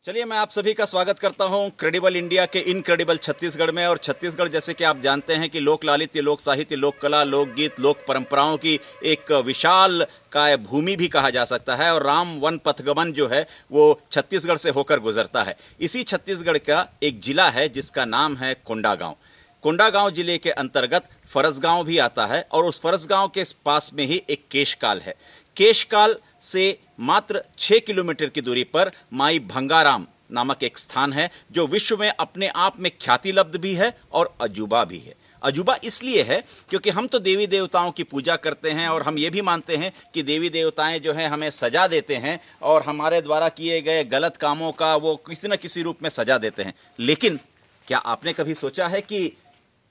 चलिए मैं आप सभी का स्वागत करता हूं क्रेडिबल इंडिया के इनक्रेडिबल छत्तीसगढ़ में। और छत्तीसगढ़ जैसे कि आप जानते हैं कि लोक लालित्य, लोक साहित्य, लोक कला, लोकगीत, लोक परंपराओं की एक विशाल काय भूमि भी कहा जा सकता है। और राम वन पथगमन जो है वो छत्तीसगढ़ से होकर गुजरता है। इसी छत्तीसगढ़ का एक जिला है जिसका नाम है कोंडागांव। कोंडागांव जिले के अंतर्गत फरसगांव भी आता है और उस फरसगांव के पास में ही एक केशकाल है। केशकाल से मात्र 6 किलोमीटर की दूरी पर माई भंगाराम नामक एक स्थान है जो विश्व में अपने आप में ख्यातिलब्ध भी है और अजूबा भी है। अजूबा इसलिए है क्योंकि हम तो देवी देवताओं की पूजा करते हैं और हम ये भी मानते हैं कि देवी देवताएं जो हैं हमें सजा देते हैं और हमारे द्वारा किए गए गलत कामों का वो किसी न किसी रूप में सजा देते हैं। लेकिन क्या आपने कभी सोचा है कि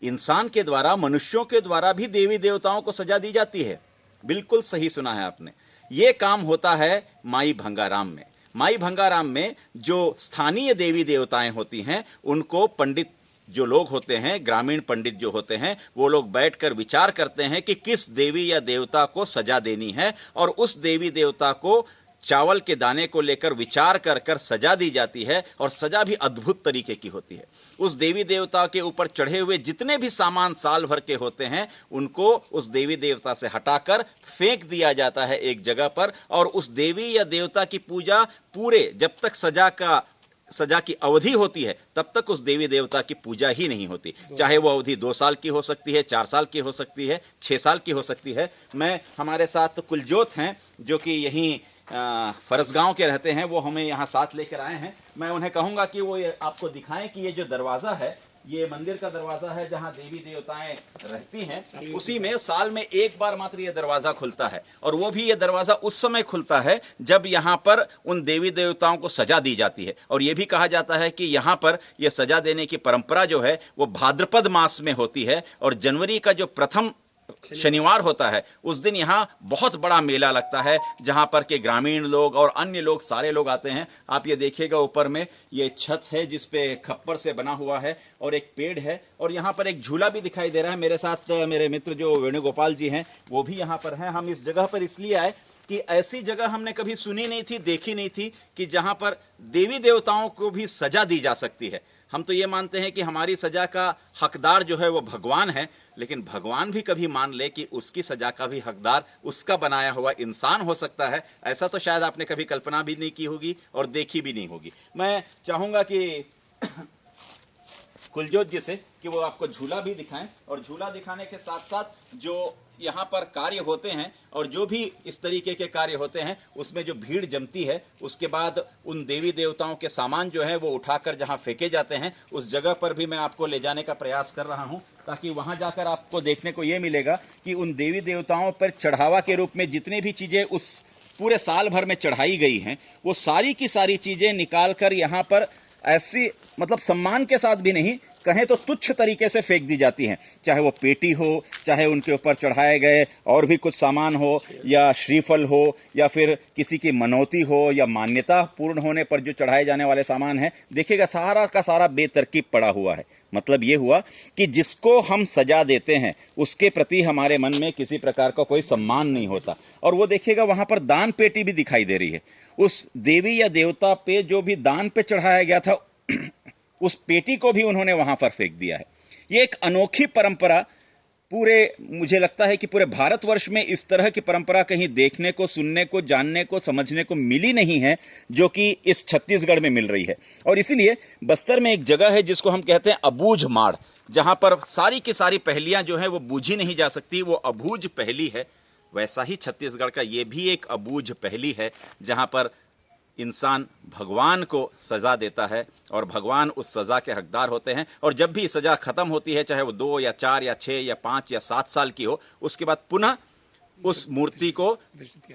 इंसान के द्वारा, मनुष्यों के द्वारा भी देवी देवताओं को सजा दी जाती है? बिल्कुल सही सुना है आपने। ये काम होता है माई भंगाराम में। माई भंगाराम में जो स्थानीय देवी देवताएं होती हैं उनको पंडित जो लोग होते हैं, ग्रामीण पंडित जो होते हैं, वो लोग बैठकर विचार करते हैं कि किस देवी या देवता को सजा देनी है और उस देवी देवता को चावल के दाने को लेकर विचार कर कर सजा दी जाती है। और सजा भी अद्भुत तरीके की होती है। उस देवी देवता के ऊपर चढ़े हुए जितने भी सामान साल भर के होते हैं उनको उस देवी देवता से हटाकर फेंक दिया जाता है एक जगह पर। और उस देवी या देवता की पूजा पूरे जब तक सजा की अवधि होती है तब तक उस देवी देवता की पूजा ही नहीं होती। चाहे वो अवधि 2 साल की हो सकती है, 4 साल की हो सकती है, 6 साल की हो सकती है। मैं हमारे साथ कुलजोत हैं जो कि यहीं फरसगांव के रहते हैं, वो हमें यहाँ साथ लेकर आए हैं। मैं उन्हें कहूँगा कि वो आपको दिखाएं कि ये जो दरवाज़ा है ये मंदिर का दरवाज़ा है जहाँ देवी देवताएं रहती हैं। उसी में साल में एक बार मात्र ये दरवाज़ा खुलता है और वो भी ये दरवाज़ा उस समय खुलता है जब यहाँ पर उन देवी देवताओं को सजा दी जाती है। और ये भी कहा जाता है कि यहाँ पर ये सजा देने की परंपरा जो है वो भाद्रपद मास में होती है और जनवरी का जो प्रथम शनिवार होता है उस दिन यहाँ बहुत बड़ा मेला लगता है जहाँ पर के ग्रामीण लोग और अन्य लोग, सारे लोग आते हैं। आप ये देखिएगा ऊपर में ये छत है जिस पे खप्पर से बना हुआ है और एक पेड़ है और यहाँ पर एक झूला भी दिखाई दे रहा है। मेरे साथ मेरे मित्र जो वेणुगोपाल जी हैं वो भी यहाँ पर हैं। हम इस जगह पर इसलिए आए कि ऐसी जगह हमने कभी सुनी नहीं थी, देखी नहीं थी कि जहाँ पर देवी देवताओं को भी सजा दी जा सकती है। हम तो ये मानते हैं कि हमारी सजा का हकदार जो है वो भगवान है, लेकिन भगवान भी कभी मान ले कि उसकी सजा का भी हकदार उसका बनाया हुआ इंसान हो सकता है। ऐसा तो शायद आपने कभी कल्पना भी नहीं की होगी और देखी भी नहीं होगी। मैं चाहूँगा कि कुलजोत जी से कि वो आपको झूला भी दिखाएं और झूला दिखाने के साथ साथ जो यहाँ पर कार्य होते हैं और जो भी इस तरीके के कार्य होते हैं उसमें जो भीड़ जमती है उसके बाद उन देवी देवताओं के सामान जो है वो उठाकर जहाँ फेंके जाते हैं उस जगह पर भी मैं आपको ले जाने का प्रयास कर रहा हूँ ताकि वहाँ जाकर आपको देखने को ये मिलेगा कि उन देवी देवताओं पर चढ़ावा के रूप में जितनी भी चीज़ें उस पूरे साल भर में चढ़ाई गई हैं वो सारी की सारी चीज़ें निकाल कर यहाँ पर ऐसी मतलब सम्मान के साथ भी नहीं कहें तो तुच्छ तरीके से फेंक दी जाती हैं। चाहे वो पेटी हो, चाहे उनके ऊपर चढ़ाए गए और भी कुछ सामान हो या श्रीफल हो या फिर किसी की मनौती हो या मान्यता पूर्ण होने पर जो चढ़ाए जाने वाले सामान हैं, देखिएगा सारा का सारा बेतरकीब पड़ा हुआ है। मतलब ये हुआ कि जिसको हम सजा देते हैं उसके प्रति हमारे मन में किसी प्रकार का कोई सम्मान नहीं होता। और वो देखिएगा वहाँ पर दान पेटी भी दिखाई दे रही है। उस देवी या देवता पे जो भी दान पे चढ़ाया गया था उस पेटी को भी उन्होंने वहां पर फेंक दिया है। ये एक अनोखी परंपरा पूरे, मुझे लगता है कि पूरे भारतवर्ष में इस तरह की परंपरा कहीं देखने को, सुनने को, जानने को, समझने को मिली नहीं है जो कि इस छत्तीसगढ़ में मिल रही है। और इसीलिए बस्तर में एक जगह है जिसको हम कहते हैं अबूझ माड़, जहां पर सारी की सारी पहेलियां जो हैं वो बूझी नहीं जा सकती, वो अबूझ पहेली है। वैसा ही छत्तीसगढ़ का ये भी एक अबूझ पहेली है जहां पर इंसान भगवान को सज़ा देता है और भगवान उस सज़ा के हकदार होते हैं। और जब भी सज़ा ख़त्म होती है, चाहे वो 2 या 4 या 6 या 5 या 7 साल की हो, उसके बाद पुनः उस मूर्ति को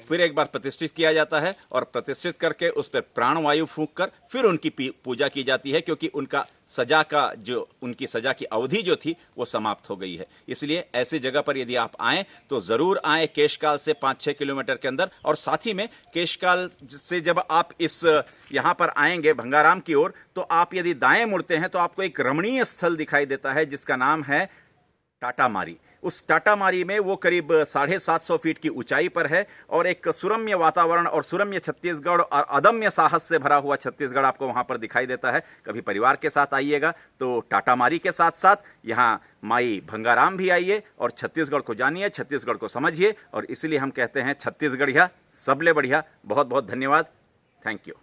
फिर एक बार प्रतिष्ठित किया जाता है और प्रतिष्ठित करके उस पर प्राणवायु फूंक कर फिर उनकी पूजा की जाती है क्योंकि उनकी सजा की अवधि जो थी वो समाप्त हो गई है। इसलिए ऐसी जगह पर यदि आप आएँ तो ज़रूर आएँ केशकाल से 5-6 किलोमीटर के अंदर। और साथ ही में केशकाल से जब आप इस यहाँ पर आएंगे भंगाराम की ओर तो आप यदि दाएँ मुड़ते हैं तो आपको एक रमणीय स्थल दिखाई देता है जिसका नाम है टाटामारी। उस टाटामारी में वो करीब 750 फीट की ऊंचाई पर है और एक सुरम्य वातावरण और सुरम्य छत्तीसगढ़ और अदम्य साहस से भरा हुआ छत्तीसगढ़ आपको वहां पर दिखाई देता है। कभी परिवार के साथ आइएगा तो टाटामारी के साथ साथ यहाँ माई भंगाराम भी आइए और छत्तीसगढ़ को जानिए, छत्तीसगढ़ को समझिए। और इसलिए हम कहते हैं छत्तीसगढ़िया सबले बढ़िया। बहुत बहुत धन्यवाद। Thank you.